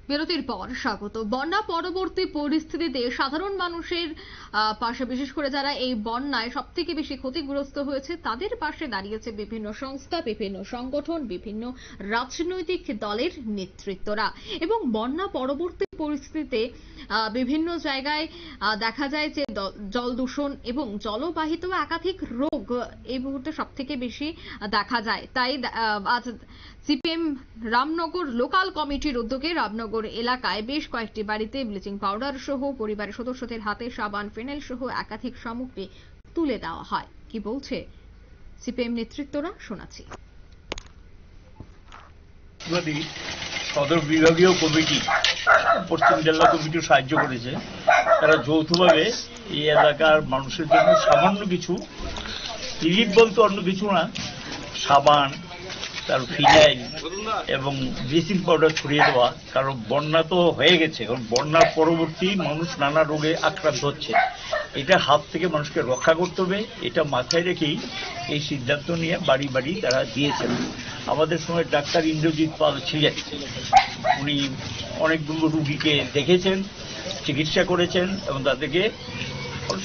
বিরতির পর স্বাগত। বন্যা পরবর্তী পরিস্থিতিতে সাধারণ মানুষের পাশে, বিশেষ করে যারা এই বন্যায় সব থেকে বেশি ক্ষতিগ্রস্ত হয়েছে, তাদের পাশে দাঁড়িয়েছে বিভিন্ন সংস্থা, বিভিন্ন সংগঠন, বিভিন্ন রাজনৈতিক দলের নেতৃত্বরা। এবং বন্যা পরবর্তী পরিস্থিতিতে বিভিন্ন জায়গায় দেখা যায় যে জল দূষণ এবং জলবাহিত একাধিক রোগ এই মুহূর্তে সব থেকে বেশি দেখা যায়। তাই আজ সিপিএম রামনগর লোকাল কমিটির উদ্যোগে রামনগর এলাকায় বেশ কয়েকটি বাড়িতে ব্লিচিং পাউডার সহ পরিবারের সদস্যদের হাতে সাবান, ফেনাইল সহ একাধিক সামগ্রী তুলে দেওয়া হয়। কি বলছে সিপিএম নেতৃত্বরা, শোনাচ্ছি। সদর বিভাগীয় কমিটি পশ্চিম জেলা কমিটি সাহায্য করেছে। তারা যৌথভাবে এই এলাকার মানুষের জন্য সামান্য কিছু রিলিফ বলতে অন্য কিছু না, সাবান, তার ফিনাইল এবং ব্লিচিং পাউডার ছড়িয়ে দেওয়া। কারণ বন্যা তো হয়ে গেছে, কারণ বন্যার পরবর্তী মানুষ নানা রোগে আক্রান্ত হচ্ছে। এটা হাত থেকে মানুষকে রক্ষা করতে হবে, এটা মাথায় রেখেই এই সিদ্ধান্ত নিয়ে বাড়ি বাড়ি তারা দিয়েছেন। আমাদের সময় ডাক্তার ইন্দ্রজিৎ পাল ছিলেন, উনি অনেকগুলো রুগীকে দেখেছেন, চিকিৎসা করেছেন এবং তাদেরকে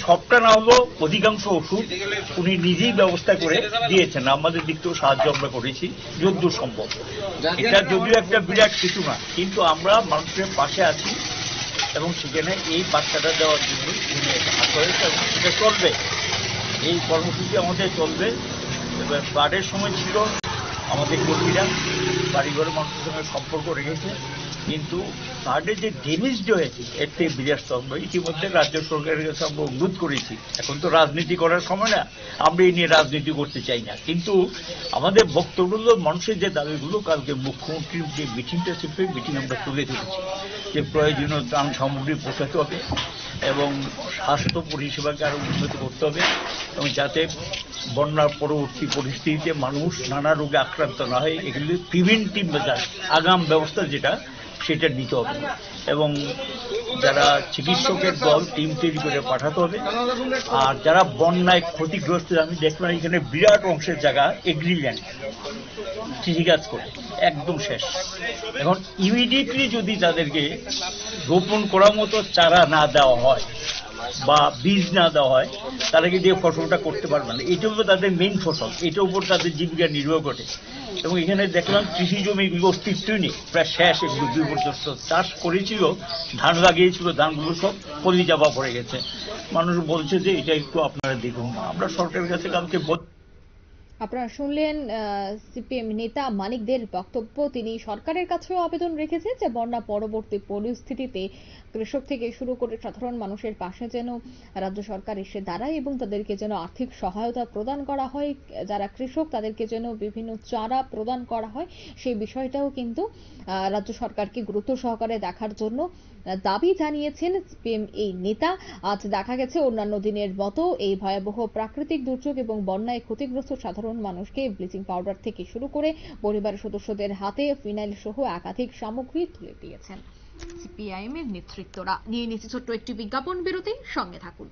সবটা না হলেও অধিকাংশ ওষুধ উনি নিজেই ব্যবস্থা করে দিয়েছেন। আমাদের দিক থেকেও সাহায্য আমরা করেছি যতদূর সম্ভব। এটা যদিও একটা বিরাট কিছু না, কিন্তু আমরা মানুষের পাশে আছি এবং সেখানে এই বার্তাটা দেওয়ার জন্য এটা চলবে, এই কর্মসূচি আমাদের চলবে। এবার বাড়ির সময় ছিল আমাদের কর্মীরা বাড়িঘরের মানুষের সঙ্গে সম্পর্ক রেখেছে, কিন্তু ফ্লাডে যে ড্যামেজটা হয়েছে এর থেকে বিরাট স্তম্ভ। ইতিমধ্যে রাজ্য সরকারের কাছে আমরা অনুরোধ করেছি, এখন তো রাজনীতি করার সময় না, আমরা এই নিয়ে রাজনীতি করতে চাই না, কিন্তু আমাদের বক্তব্যগুলো মানুষের যে দাবিগুলো কালকে মুখ্যমন্ত্রীর যে মিটিংটা ছিল মিটিং আমরা তুলে ধরেছি যে প্রয়োজনীয় ত্রাণ সামগ্রী পৌঁছাতে হবে এবং স্বাস্থ্য পরিষেবাকে আরো উন্নত করতে হবে এবং যাতে বন্যার পরবর্তী পরিস্থিতিতে মানুষ নানা রোগে আক্রান্ত না হয়, এগুলি প্রিভেন্টিভ মেজার, আগাম ব্যবস্থা যেটা সেটা নিতে হবে এবং যারা চিকিৎসকের দল টিম তৈরি করে পাঠাতে হবে। আর যারা বন্যায় ক্ষতিগ্রস্ত, আমি দেখলাম এখানে বিরাট অংশের জায়গা এগ্রিল্যান্ড কৃষিকাজ করে একদম শেষ। এখন ইমিডিয়েটলি যদি তাদেরকে রোপণ করার মতো চারা না দেওয়া হয় বা বীজ না দেওয়া হয়, তারা কিন্তু এই ফসলটা করতে পারবে না। এটা হলো তাদের মেইন ফসল, এটার উপর তাদের জীবিকা নির্ভর করে। এবং এখানে দেখলাম কৃষি জমিগুলো অস্তিত্বই নেই, প্রায় শেষ। এগুলো বিপর্যস্ত, চাষ করেছিল, ধান লাগিয়েছিল, ধানগুলো সব পলি চাপা পড়ে গেছে। মানুষ বলছে যে এটা একটু আপনারা দেখুন। আমরা সরকারের কাছে কালকে আপনারা শুনলেন সিপিএম নেতা মানিক দের বক্তব্য। তিনি সরকারের কাছেও আবেদন রেখেছেন যে বন্যা পরবর্তী পরিস্থিতিতে কৃষক থেকে শুরু করে সাধারণ মানুষের পাশে যেন রাজ্য সরকার এসে দাঁড়ায় এবং তাদেরকে যেন আর্থিক সহায়তা প্রদান করা হয়। যারা কৃষক তাদেরকে যেন বিভিন্ন চারা প্রদান করা হয়, সেই বিষয়টাও কিন্তু রাজ্য সরকারকে গুরুত্ব সহকারে দেখার জন্য দাবি জানিয়েছেন সিপিএম এই নেতা। আজ দেখা গেছে অন্যান্য দিনের মতো এই ভয়াবহ প্রাকৃতিক দুর্যোগ এবং বন্যায় ক্ষতিগ্রস্ত সাধারণ মানুষকে ব্লিচিং পাউডার থেকে শুরু করে পরিবারের সদস্যদের হাতে ফিনাইল সহ একাধিক সামগ্রী তুলে দিয়েছেন সিপিআইএম এর নেতৃত্বরা। নিয়ে নিচ্ছে ছোট্ট একটি বিজ্ঞাপন বিরতি, সঙ্গে থাকুন।